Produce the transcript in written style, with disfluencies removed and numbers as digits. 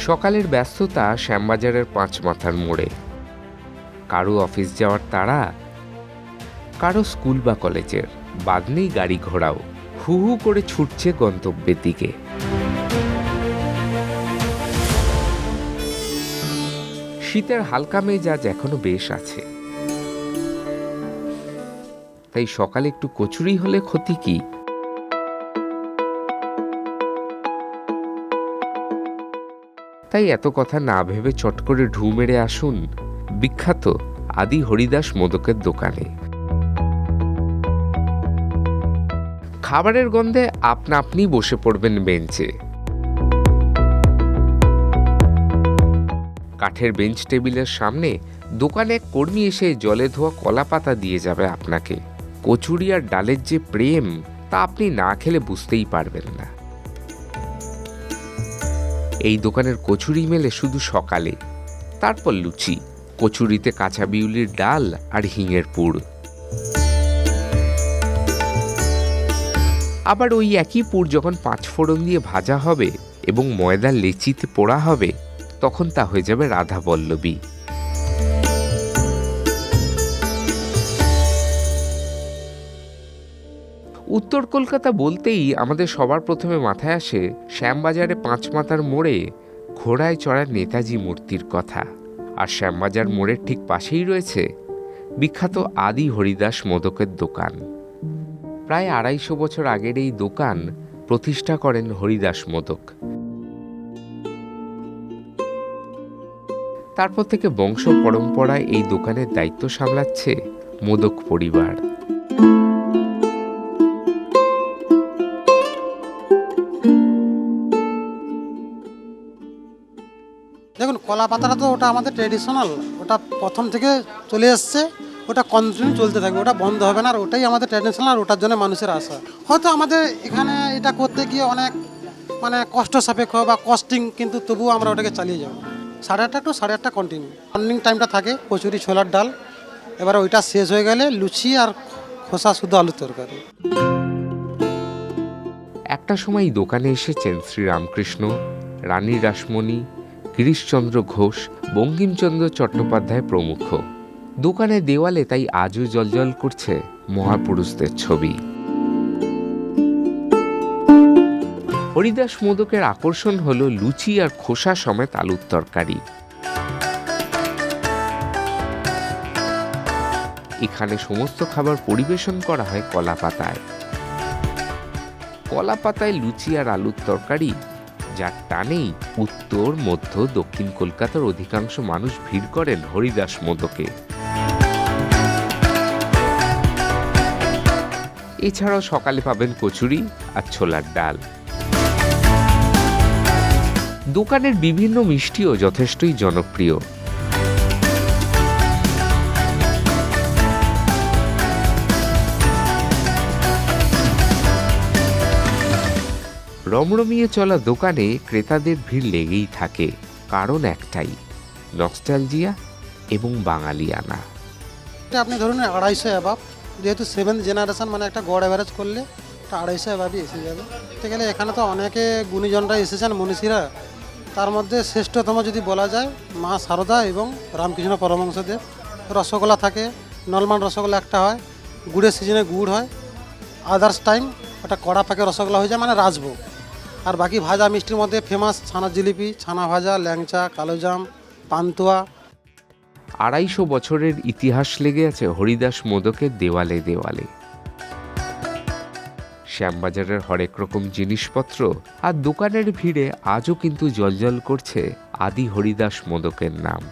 সকালের ব্যস্ততা শ্যামবাজারের পাঁচ মাথার মোড়ে। কারো অফিস যাওয়ার তাড়া, কারো স্কুল বা কলেজের, বাদ নেই গাড়ি ঘোড়াও হু হু করে ছুটছে গন্তব্যের দিকে। শীতের হালকা মেজাজ এখনো বেশ আছে, তাই সকালে একটু কচুরি হলে ক্ষতি কি। তাই এত কথা না ভেবে চট করে ঢু মেরে আসুন বিখ্যাত আদি হরিদাস মোদকের দোকানে। খাবারের গন্ধে আপনা আপনি বসে পড়বেন বেঞ্চে। কাঠের বেঞ্চ টেবিলের সামনে দোকানে এক কর্মী এসে জলে ধোয়া কলা পাতা দিয়ে যাবে আপনাকে। কচুরি আর ডালের যে প্রেম তা আপনি না খেলে বুঝতেই পারবেন না। এই দোকানের কচুরি মেলে শুধু সকালে, তারপর লুচি, কচুরিতে কাঁচা বিউলির ডাল আর হিঙের পুর। আবার ওই একই পুর যখন পাঁচফোড়ন দিয়ে ভাজা হবে এবং ময়দার লেচিতে পোড়া হবে, তখন তা হয়ে যাবে রাধা বল্লবী। উত্তর কলকাতা বলতেই আমাদের সবার প্রথমে মাথায় আসে শ্যামবাজারে পাঁচ মাথার মোড়ে ঘোড়ায় চড়া নেতাজি মূর্তির কথা। আর শ্যামবাজার মোড়ের ঠিক পাশেই রয়েছে বিখ্যাত আদি হরিদাস মোদকের দোকান। প্রায় ২৫০ বছর আগের এই দোকান প্রতিষ্ঠা করেন হরিদাস মোদক। তারপর থেকে বংশ পরম্পরায় এই দোকানের দায়িত্ব সামলাচ্ছে মোদক পরিবার। দেখুন, কলা পাতাটা তো ওটা আমাদের ট্রেডিশনাল, ওটা প্রথম থেকে চলে এসছে, ওটা কন্টিনিউ চলতে থাকবে, ওটা বন্ধ হবে না। আর ওটাই আমাদের ট্রেডিশনাল, আর ওটার জন্য মানুষের আশা। হয়তো আমাদের এখানে এটা করতে গিয়ে অনেক কষ্ট সাপেক্ষ বা কস্টিং, কিন্তু তবুও আমরা ওটাকে চালিয়ে যাবো। 8:30 টু 8:30 কন্টিনিউ মর্নিং টাইমটা থাকে। কচুরি, ছোলার ডাল, এবারে ওইটা শেষ হয়ে গেলে লুচি আর খোসা শুধু আলুর তরকারি। একটা সময় দোকানে এসেছেন শ্রীরামকৃষ্ণ, রানী রাসমণি, গিরিশচন্দ্র ঘোষ, বঙ্কিমচন্দ্র চট্টোপাধ্যায় প্রমুখ। দোকানের দেওয়ালে তাই আজও জ্বলজ্বল করছে মহাপুরুষদের ছবি। হরিদাস মোদকের আকর্ষণ হলো লুচি আর খোসা সমেত আলুর তরকারি। এখানে সমস্ত খাবার পরিবেশন করা হয় কলা পাতায়। কলা পাতায় লুচি আর আলুর তরকারি, যার টানেই উত্তর, মধ্য, দক্ষিণ কলকাতার অধিকাংশ মানুষ ভিড় করেন হরিদাস মোদকে। এছাড়াও সকালে পাবেন কচুরি আর ছোলার ডাল। দোকানের বিভিন্ন মিষ্টিও যথেষ্টই জনপ্রিয়। রমরমিয়ে চলা দোকানে ক্রেতাদের ভিড় লেগেই থাকে, কারণ একটাই, নস্টালজিয়া এবং বাঙালিয়ানা। আপনি ধরুন 250 অ্যাবাব, যেহেতু 7th জেনারেশন, একটা গড় অ্যাভারেজ করলে 250 অ্যাবাবই এসে যাবে। বলতে গেলে এখানে তো অনেকে গুণীজনরা এসেছেন, মনীষীরা। তার মধ্যে শ্রেষ্ঠতম যদি বলা যায় মা সারদা এবং রামকৃষ্ণ পরমহংসদেব। রসগোল্লা থাকে, নলমান রসগোল্লা একটা হয়, গুড়ের সিজনে গুড় হয়, আদার্স টাইম ওটা কড়া পাকে রসগোল্লা হয়ে যায়, রাজভোগ। আর বাকি ভাজা মিষ্টির মধ্যে ফেমাস ছানা জিলিপি, ছানা ভাজা, ল্যাংচা, কালোজাম, পান্তুয়া। 250 বছরের ইতিহাস লেগে আছে হরিদাস মোদকের দেওয়ালে দেওয়ালে। শ্যামবাজারের হরেক রকম জিনিসপত্র আর দোকানের ভিড়ে আজও কিন্তু জ্বলজ্বল করছে আদি হরিদাস মোদকের নাম।